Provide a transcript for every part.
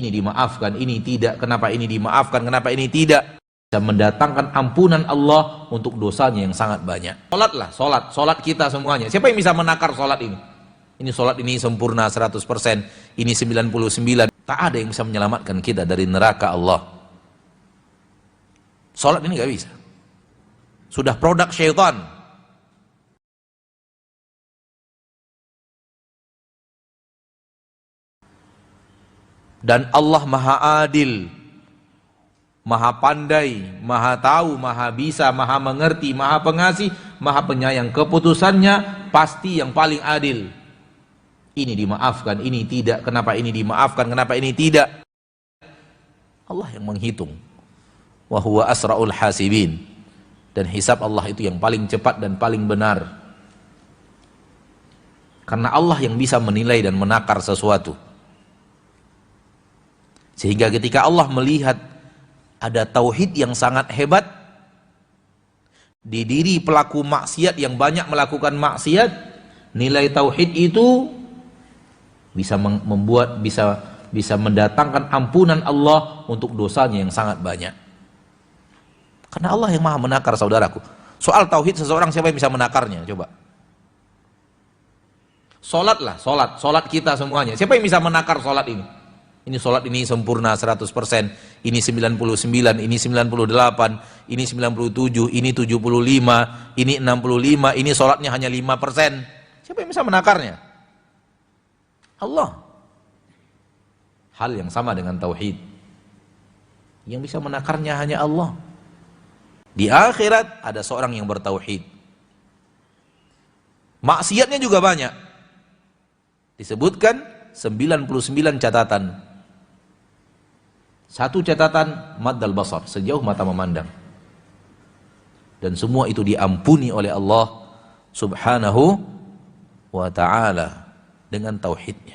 ini dimaafkan, ini tidak, kenapa ini dimaafkan, kenapa ini tidak, bisa mendatangkan ampunan Allah untuk dosanya yang sangat banyak. Salatlah, salat kita semuanya. Siapa yang bisa menakar salat ini? Ini salat ini sempurna 100%, ini 99%. Tak ada yang bisa menyelamatkan kita dari neraka Allah. Salat ini gak bisa. Sudah produk syaitan. Dan Allah maha adil, maha pandai, maha tahu, maha bisa, maha mengerti, maha pengasih, maha penyayang. Keputusannya pasti yang paling adil. Ini dimaafkan, ini tidak, kenapa ini dimaafkan, kenapa ini tidak. Allah yang menghitung. Wa huwa asra'ul hasibin. Dan hisab Allah itu yang paling cepat dan paling benar. Karena Allah yang bisa menilai dan menakar sesuatu. Sehingga ketika Allah melihat ada tauhid yang sangat hebat di diri pelaku maksiat yang banyak melakukan maksiat, nilai tauhid itu bisa bisa mendatangkan ampunan Allah untuk dosanya yang sangat banyak. Karena Allah yang maha menakar, saudaraku. Soal tauhid seseorang, siapa yang bisa menakarnya? Coba. Salatlah, salat kita semuanya. Siapa yang bisa menakar salat ini? Ini salat ini sempurna 100%, ini 99%, ini 98%, ini 97%, ini 75%, ini 65%, ini salatnya hanya 5%. Siapa yang bisa menakarnya? Allah. Hal yang sama dengan tauhid. Yang bisa menakarnya hanya Allah. Di akhirat ada seorang yang bertauhid. Maksiatnya juga banyak. Disebutkan 99 catatan. Satu catatan maddal basar, sejauh mata memandang. Dan semua itu diampuni oleh Allah Subhanahu wa ta'ala dengan tauhidnya.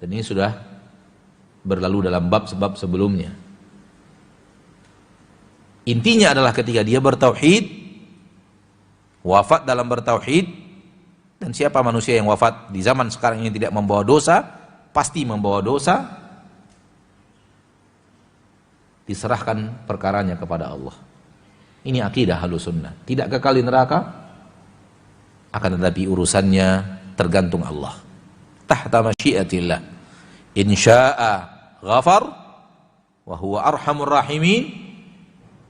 Dan ini sudah berlalu dalam bab-bab sebelumnya. Intinya adalah ketika dia bertauhid, wafat dalam bertauhid, dan siapa manusia yang wafat di zaman sekarang ini tidak membawa dosa, pasti membawa dosa, diserahkan perkaranya kepada Allah. Ini akidah Ahlus Sunnah. Tidak kekal di neraka, akan tetapi urusannya tergantung Allah. Tahta masyiatillah. In syaa ghafar wa huwa arhamur rahimin.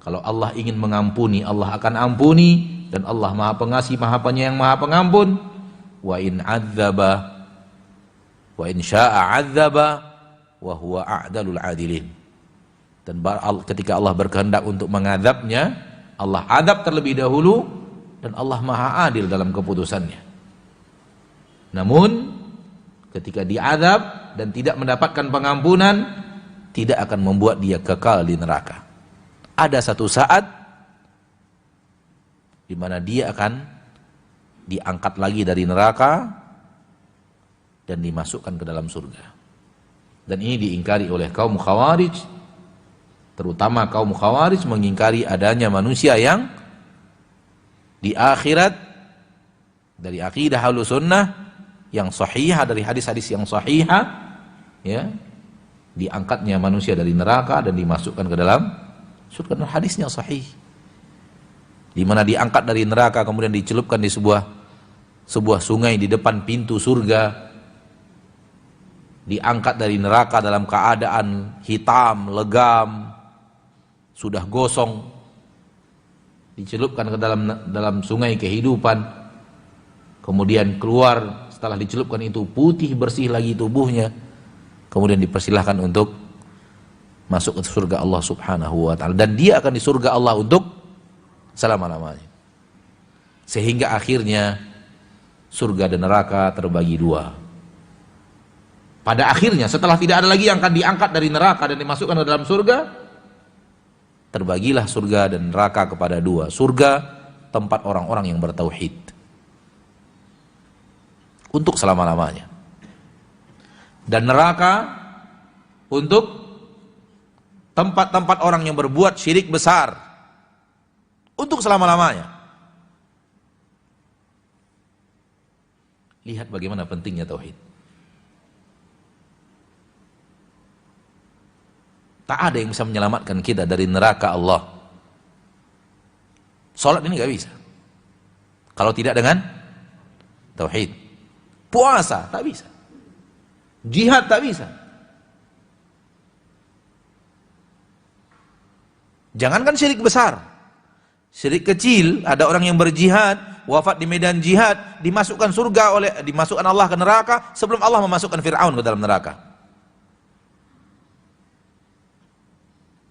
Kalau Allah ingin mengampuni, Allah akan ampuni, dan Allah Maha Pengasih, Maha Penyayang, Maha Pengampun. Wa in adzaba wa in syaa adzaba wa huwa a'dalul adilin. Dan ketika Allah berkehendak untuk mengadabnya, Allah adab terlebih dahulu, dan Allah maha adil dalam keputusannya. Namun ketika diadab dan tidak mendapatkan pengampunan, tidak akan membuat dia kekal di neraka. Ada satu saat di mana dia akan diangkat lagi dari neraka dan dimasukkan ke dalam surga. Dan ini diingkari oleh kaum Khawarij. Terutama kaum Khawarij mengingkari adanya manusia yang di akhirat, dari akidah Ahlus Sunnah yang sahihah, dari hadis-hadis yang sahihah, ya, diangkatnya manusia dari neraka dan dimasukkan ke dalam surga. Dan hadisnya sahih, di mana diangkat dari neraka kemudian dicelupkan di sebuah sungai di depan pintu surga. Diangkat dari neraka dalam keadaan hitam, legam, sudah gosong, dicelupkan ke dalam sungai kehidupan, kemudian keluar setelah dicelupkan itu putih bersih lagi tubuhnya, kemudian dipersilahkan untuk masuk ke surga Allah Subhanahu wa ta'ala, dan dia akan di surga Allah untuk selama-lamanya. Sehingga akhirnya surga dan neraka terbagi dua. Pada akhirnya setelah tidak ada lagi yang akan diangkat dari neraka dan dimasukkan ke dalam surga, terbagilah surga dan neraka kepada dua. Surga tempat orang-orang yang bertauhid untuk selama-lamanya, dan neraka untuk tempat-tempat orang yang berbuat syirik besar untuk selama-lamanya. Lihat bagaimana pentingnya tauhid. Tak ada yang bisa menyelamatkan kita dari neraka Allah. Salat ini nggak bisa kalau tidak dengan tauhid. Puasa tak bisa. Jihad tak bisa. Jangankan syirik besar, syirik kecil, ada orang yang berjihad, wafat di medan jihad, dimasukkan dimasukkan Allah ke neraka sebelum Allah memasukkan Fir'aun ke dalam neraka.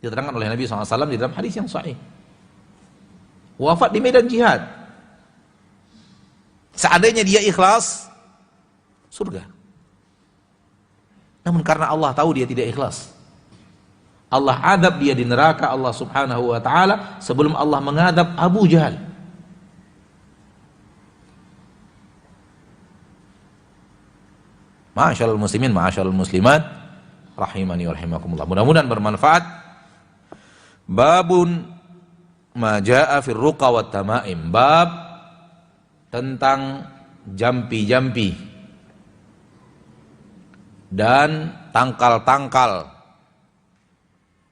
Diterangkan oleh Nabi SAW di dalam hadis yang sahih. Wafat di medan jihad, seandainya dia ikhlas, surga. Namun karena Allah tahu dia tidak ikhlas, Allah adab dia di neraka Allah subhanahu wa ta'ala sebelum Allah mengadab Abu Jahal. Ma'asyarul muslimin, ma'asyarul muslimat, rahimani wa rahimakumullah. Mudah-mudahan bermanfaat. Babun ma ja'a fir ruqa wat tamaim. Bab tentang jampi-jampi dan tangkal-tangkal.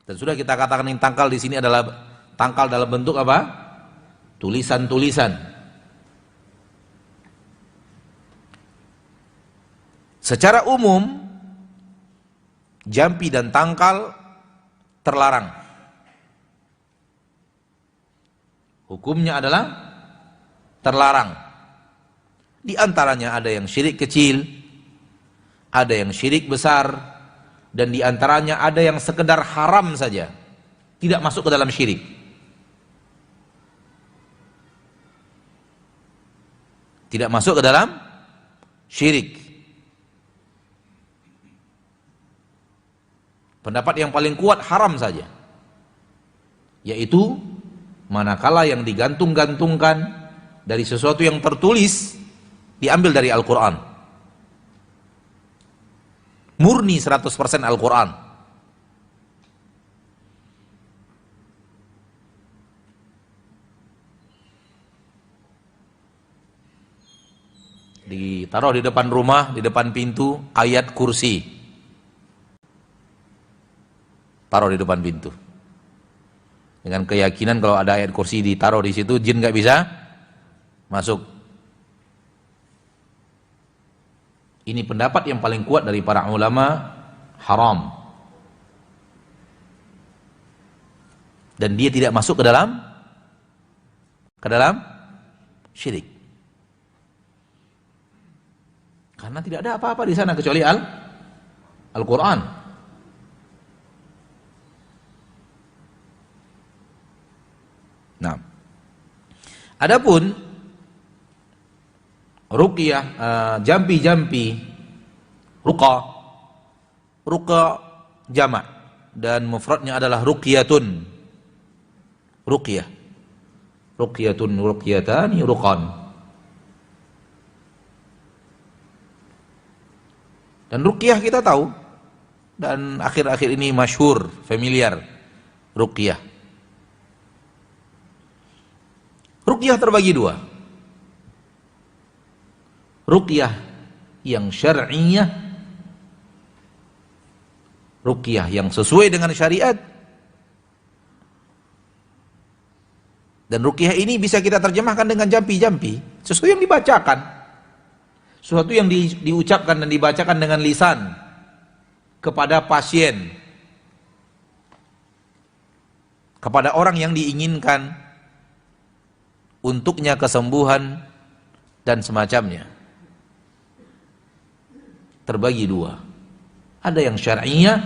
Dan sudah kita katakan yang tangkal di sini adalah tangkal dalam bentuk apa? Tulisan-tulisan. Secara umum jampi dan tangkal terlarang. Hukumnya adalah terlarang. Di antaranya ada yang syirik kecil, ada yang syirik besar, dan di antaranya ada yang sekedar haram saja, tidak masuk ke dalam syirik. Tidak masuk ke dalam syirik. Pendapat yang paling kuat haram saja, yaitu manakala yang digantung-gantungkan dari sesuatu yang tertulis diambil dari Al-Quran. Murni 100% Al-Quran. Ditaruh di depan rumah, di depan pintu, ayat kursi. Taruh di depan pintu. Dengan keyakinan kalau ada ayat kursi ditaruh di situ, jin nggak bisa masuk. Ini pendapat yang paling kuat dari para ulama, haram. Dan dia tidak masuk ke dalam syirik. Karena tidak ada apa-apa di sana kecuali Al-Quran. Nah, adapun ruqyah, jampi-jampi, ruqa jamak dan mufradnya adalah ruqyatun. Ruqyah, ruqyatun, ruqyatani, ruqan. Dan ruqyah kita tahu, dan akhir-akhir ini masyhur, familiar, ruqyah. Ruqyah terbagi dua. Ruqyah yang syar'iyah, ruqyah yang sesuai dengan syariat. Dan ruqyah ini bisa kita terjemahkan dengan jampi-jampi, sesuatu yang dibacakan, sesuatu yang diucapkan dan dibacakan dengan lisan kepada pasien, kepada orang yang diinginkan untuknya kesembuhan dan semacamnya. Terbagi dua. Ada yang syar'iyah,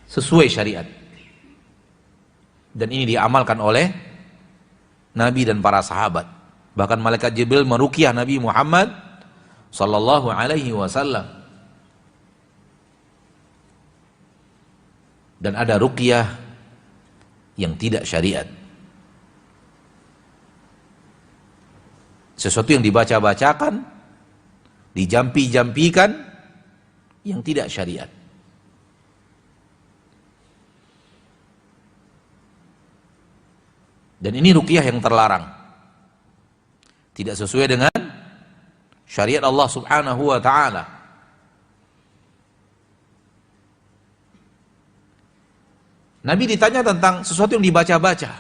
sesuai syariat, dan ini diamalkan oleh Nabi dan para sahabat. Bahkan malaikat Jibril meruqyah Nabi Muhammad sallallahu alaihi wasallam. Dan ada ruqyah yang tidak syariat, sesuatu yang dibaca-bacakan, dijampi-jampikan, yang tidak syariat. Dan ini ruqyah yang terlarang, tidak sesuai dengan syariat Allah subhanahu wa ta'ala. Nabi ditanya tentang sesuatu yang dibaca-baca.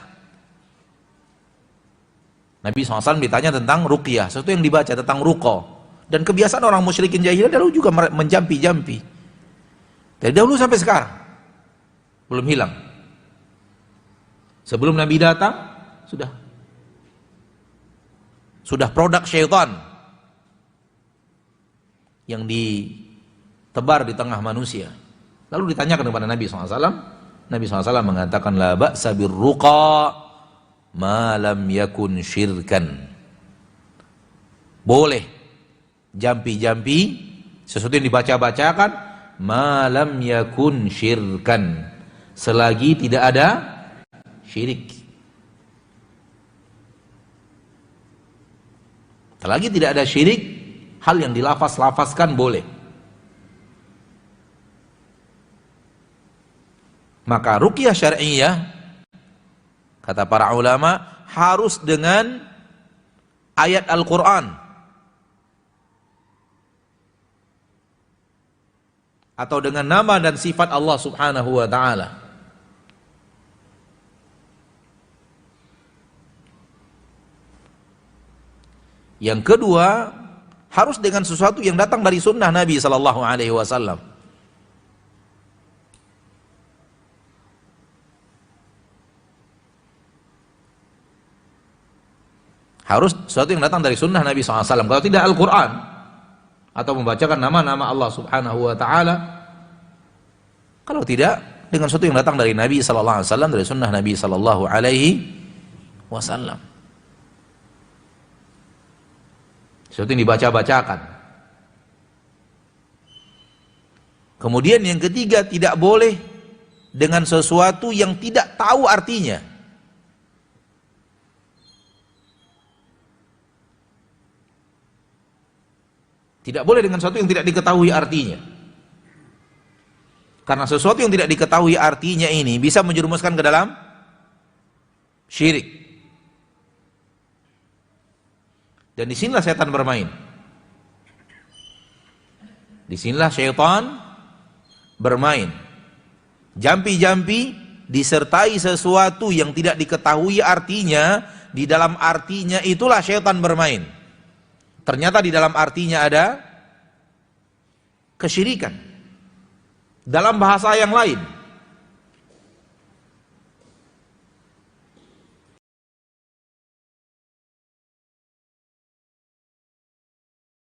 Nabi SAW ditanya tentang ruqyah, sesuatu yang dibaca, tentang ruqa. Dan kebiasaan orang musyrikin jahiliyah dahulu juga menjampi-jampi. Dari dahulu sampai sekarang belum hilang. Sebelum Nabi datang sudah produk syaitan yang ditebar di tengah manusia. Lalu ditanyakan kepada Nabi SAW. Nabi SAW mengatakan, la ba'sa birruqa ma lam yakun syirkan. Boleh jampi-jampi sesuatu yang dibaca-bacakan, ma lam yakun syirkan, selagi tidak ada syirik. Selagi tidak ada syirik, hal yang dilafaz-lafazkan boleh. Maka ruqyah syar'iyah, kata para ulama, harus dengan ayat Al-Quran atau dengan nama dan sifat Allah Subhanahu wa ta'ala. Yang kedua, harus dengan sesuatu yang datang dari sunnah Nabi sallallahu alaihi wasallam. Harus sesuatu yang datang dari sunnah Nabi SAW. Kalau tidak Al-Quran atau membacakan nama-nama Allah Subhanahu wa ta'ala, kalau tidak dengan sesuatu yang datang dari Nabi SAW, dari sunnah Nabi SAW. Sesuatu yang dibaca-bacakan. Kemudian yang ketiga, tidak boleh dengan sesuatu yang tidak tahu artinya. Tidak boleh dengan sesuatu yang tidak diketahui artinya. Karena sesuatu yang tidak diketahui artinya ini bisa menjerumuskan ke dalam syirik. Dan disinilah setan bermain. Disinilah syaitan bermain. Jampi-jampi disertai sesuatu yang tidak diketahui artinya, di dalam artinya itulah syaitan bermain. Ternyata di dalam artinya ada kesyirikan. Dalam bahasa yang lain,